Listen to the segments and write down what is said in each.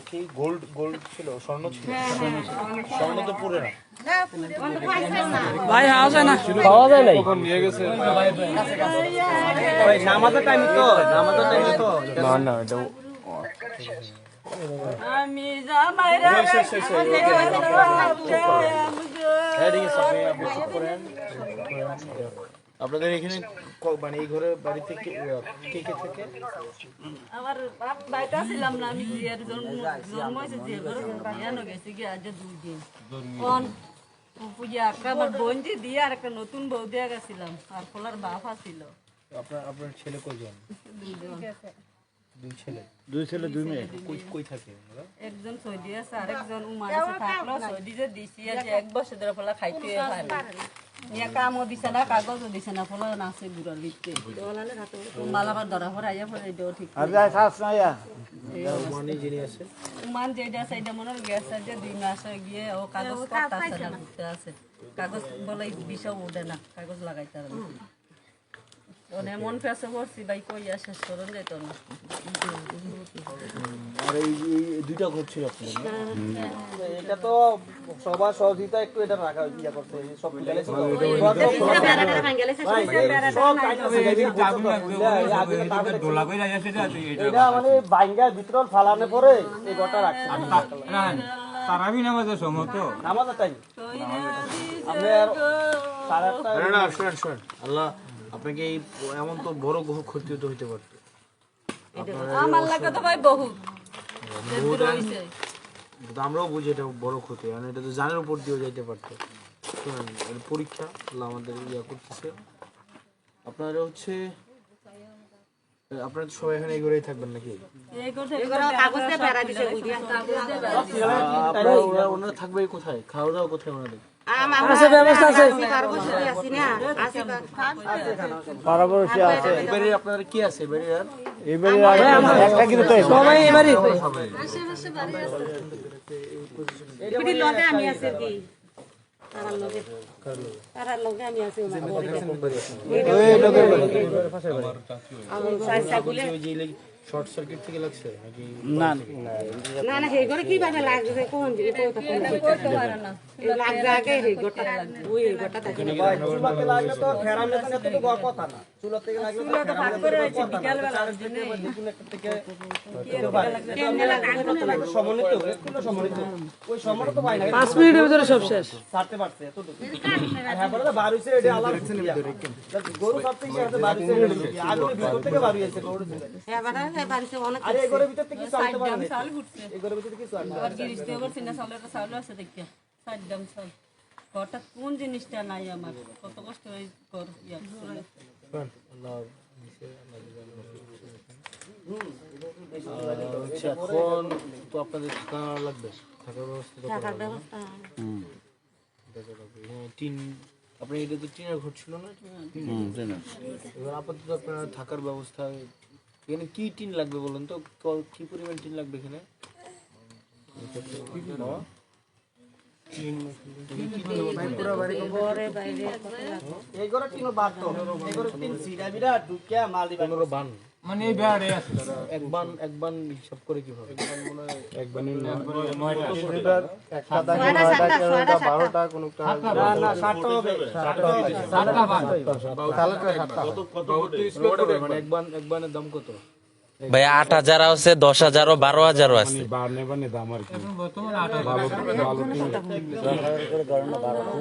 কি গোল্ড ছিল, স্বর্ণ ছিল? স্বর্ণ তো পুরে না ভাই, পাওয়া যায় না, নিয়ে গেছে। নামাজের টাইম তো, না আমি জামাইরা আপনাদের এখানে মানে এই ঘরে বাড়ি থেকে কে কে থেকে? আমার বাপ বাইটা ছিলাম না, আমি জিয়ার জন্ম হয়েছে জিয়ার ঘরে বিয়ানো গেছি গিয়ে আজ 2 দিন কোন পূজা আমার বোন যে দিয়ে আর একটা নতুন বউ দেয়া গেছিলাম আর ফলার বাপ ছিল। আপনার ছেলে কয়জন? 2 ছেলে। 2 ছেলে 2 মেয়ে। কই থাকে ওরা? একজন সৌদি আছে আর একজন ওমান আছে, থাকলো সৌদি যে দিছি যে 1 বছর ধরে ফলা খাইতে পারে নিয়া কামও দিছে না, কাগজও দিছে না, ফলা নাচে গুড়ার ভিতরে মালাবার ধরা পরে আইয়া পরে এটাও ঠিক আর যাই খাস না ইয়া মানে যিনি আছে ওমান যেটা আছে এটা মনে গেছে যে 2 মাস হয়ে গিয়ে ও কাগজ করতেছে না, ঘুরতে আছে কাগজ বলে বিষও ওঠে না, কাগজ লাগাইতে না ওনে মন ফেসে পড়ছি ভাই কই আসে সরন যাইতো না। আর এই দুইটা ঘর ছিল আপনাদের? এটা তো সবার সহযোগিতা একটু এটা রাখা ইয়া করতে সব গেলে এটা মানে বাইঙ্গার ভিতর ফালানে পরে এই গোটা রাখছে তারাবি নামাজের সময় তো নামাজের টাইম আপনি আর 8:30 না শুনেন আল্লাহ আপনাকে এই এমন তো বড় ক্ষতি হতে পারতো। আমার লাগে তো ভাই বহুত আমরাও বুঝি এটা বড় ক্ষতি, কারণ এটা তো জানের উপর দিয়েও যাইতে পারতো। শুনেন এর পরীক্ষা আল্লাহ আমাদের ইয়া করতেছে। আপনারা হচ্ছে আপনারা সবাই এখানে এই ঘরেই থাকবেন নাকি? ওনারা থাকবে কোথায়? খাওয়া দাওয়া কোথায় ওনাদের? আপনাদের কি আছে শর্ট সার্কিট থেকে লাগছে নাকি? না না না এই ঘরে কিভাবে লাগছে কোন দিকে কইতে পারে না লাগছে আগে এই ঘরটা ওই ঘরটা থাকে না চুলাতে লাগলে তো ফেরামে তো তো কথা না চুলা থেকে লাগলে তো তো ভাগ করে আছে বিকাল বেলা জন্য দুপুর একটা থেকে সমন্বিত একটু সমন্বিত ওই সময় তো পাই না 5 মিনিটের ভিতরে সব শেষ ছাড়তে পারছে এতটুকু আর হ্যাঁ বলে 12 এটা আলাদা গরু সব থেকে সাথে 12 আগুনে ভিতর থেকে বার হইছে গরু হ্যাঁ বাড়া এই বাড়িতে অনেক আরে এই ঘরের ভিতর থেকে কিছু আনতে পারে না চাল ফুটছে এই ঘরের ভিতর থেকে কিছু আনতে আর গিরিশ দিয়ে করছি না চালের চাল আছে দেখিয়া সাইডাম চাল ঘরটা কোন জিনিসটা নাই আমার কত কষ্ট হই কর ইয়া এখন তো আপনাদের থাকা লাগবে, থাকার ব্যবস্থা টাকার ব্যবস্থা টিন আপনি এটা তো টিনের ঘর ছিল না? এবার আপাতত আপনার থাকার ব্যবস্থা এখানে কি টিন লাগবে বলুন তো, কি পরিমাণ টিন লাগবে এখানে? এই ঘরে টিনো বাদ তো এই ঘরে তিন সিডা বিরা ঢুকিয়া মাল দিবা 15 বান মানে এই বেড়ে আছে এক বান হিসাব করে কিভাবে? এক বান একটা দাগে 9টা 12টা কোনটা না 60টা হবে 60টা হবে 7টা বান তাহলে 7টা কত মানে এক বানের দাম কত ভাই? 8,000 আছে, 10,000, 12,000 আছে। বর্তমানে 8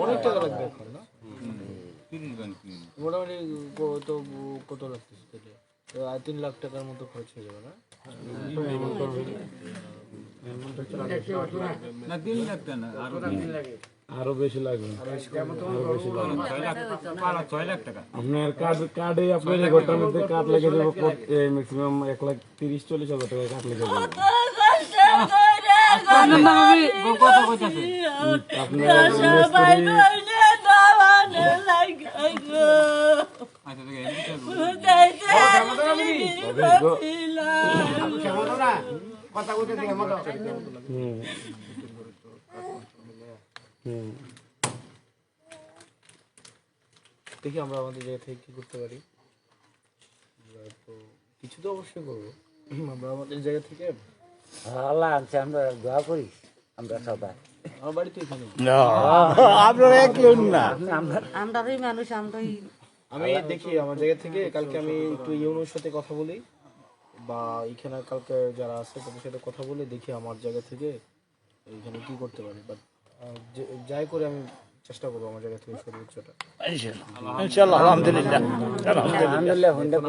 অনেক টাকা লাগবে এখন না? 30 বান মোটামুটি কত লাগতেছে? 3 লাখ টাকার মতো খরচ হয়ে যাবে না? না 3 লাখ না আরো বেশি লাগবে, 6 লাখ টাকা। আপনার কার্ডে আপনার এই ঘরটার মধ্যে কার্ড লেগে যাবে ম্যাক্সিমাম 1,30-40,000 টাকা কার্ড লেগে যাবে। কত কইতাছে আপনার কথা কইতে দিই আমার দেখি আমরা আমাদের জায়গা থেকে কি করতে পারি। তো কিছু তো অবশ্যই করবো আমরা আমাদের জায়গা থেকে। আল্লাহ আনছে, আমরা দোয়া করি আমরা সবাই। আমার বাড়ি তো এখানে। আপনারা কেউ না, আমরাই মানুষ, আমরাই আমি দেখি আমার জায়গা থেকে কালকে আমি একটু ইউনোর সাথে কথা বলি, বা এখানে কালকে যারা আছে তাদের সাথে কথা বলে দেখি আমার জায়গা থেকে এখানে কি করতে পারি। বাট যাই করে আমি চেষ্টা করবো আমার জায়গা থেকে সর্বোচ্চটা। ইনশাআল্লাহ, আলহামদুলিল্লাহ।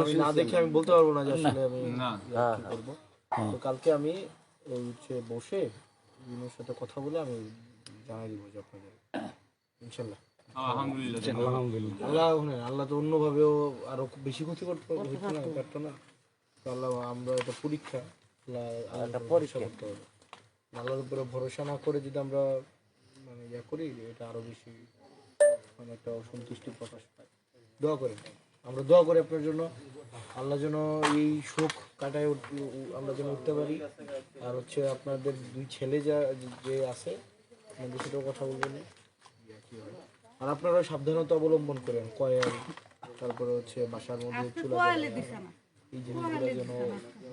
আমি না দেখে আমি বলতে পারবো না যে আসলে আমি কি করবো। তো কালকে আমি হচ্ছে বসে ইউনোর সাথে কথা বলে আমি জানাই দিব যে আপনাদের ইনশাল্লাহ। আল্লাহ তো অন্যভাবেও আরো বেশি ক্ষতি করতে পারতো না। তো আল্লাহ, আমরা এটা পরীক্ষা, পরীক্ষা করতে হবে। আল্লাহর উপরে ভরসা না করে যদি আমরা মানে ইয়া করি, এটা আরো বেশি মানে একটা অসন্তুষ্টি প্রকাশ পায়। দোয়া করেন, আমরা দোয়া করি আপনার জন্য, আল্লাহ যেন এই শোক কাটায় আমরা যেন উঠতে পারি। আর হচ্ছে আপনাদের দুই ছেলে যে আছে আপনাদের সাথেও কথা বলবেন। আর আপনারা সাবধানতা অবলম্বন করেন, কয়েল, তারপরে হচ্ছে বাসার মধ্যে চুলা এই জিনিসগুলো যেন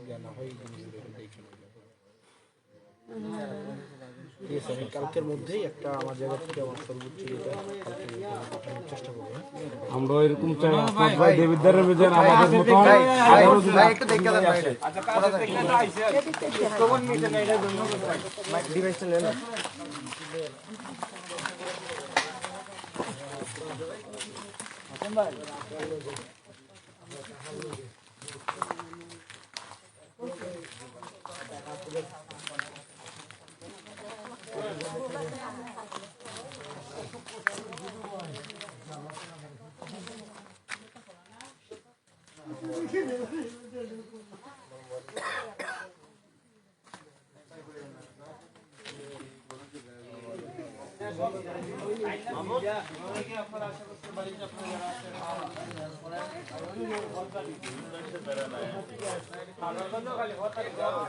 জানা হয়, এই জিনিসগুলো দেখে নেবেন। ঠিক আছে, আমি কালকের মধ্যেই একটা আমার জায়গা থেকে আমার সর্বোচ্চ যেটা কালকে পাঠানোর চেষ্টা করবো। আমরা এরকম চাই আপনার ভাই দেবিদ্দারের মধ্যে আমাদের মতো একটু দেখে দেন ভাই। আচ্ছা, কথা খবর নিতে না, এটা জন্য মাইক ডিভাইসটা নেন।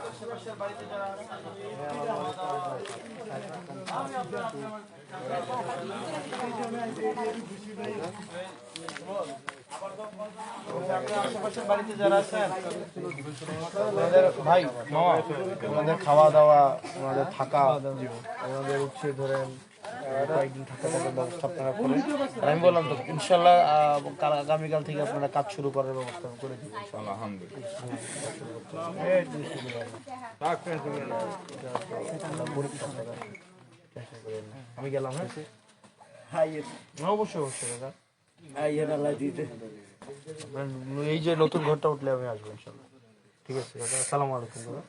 আশেপাশের বাড়িতে যারা আছেন আমাদের ভাই মামা, আমাদের খাওয়া দাওয়া, আমাদের থাকা, আমাদের হচ্ছে ধরেন কয়েকদিন থাকার ব্যবস্থা আপনারা করেন। আর আমি বললাম তো ইনশাল্লাহ আগামীকাল থেকে আপনারা কাজ শুরু করার ব্যবস্থা আমি করে দিব ইনশাল্লাহ। আমি গেলাম। হ্যাঁ, অবশ্যই অবশ্যই দাদা। এই যে নতুন ঘরটা উঠলে আমি আসবো ইনশাল্লাহ। ঠিক আছে দাদা, আসসালামু আলাইকুম দাদা।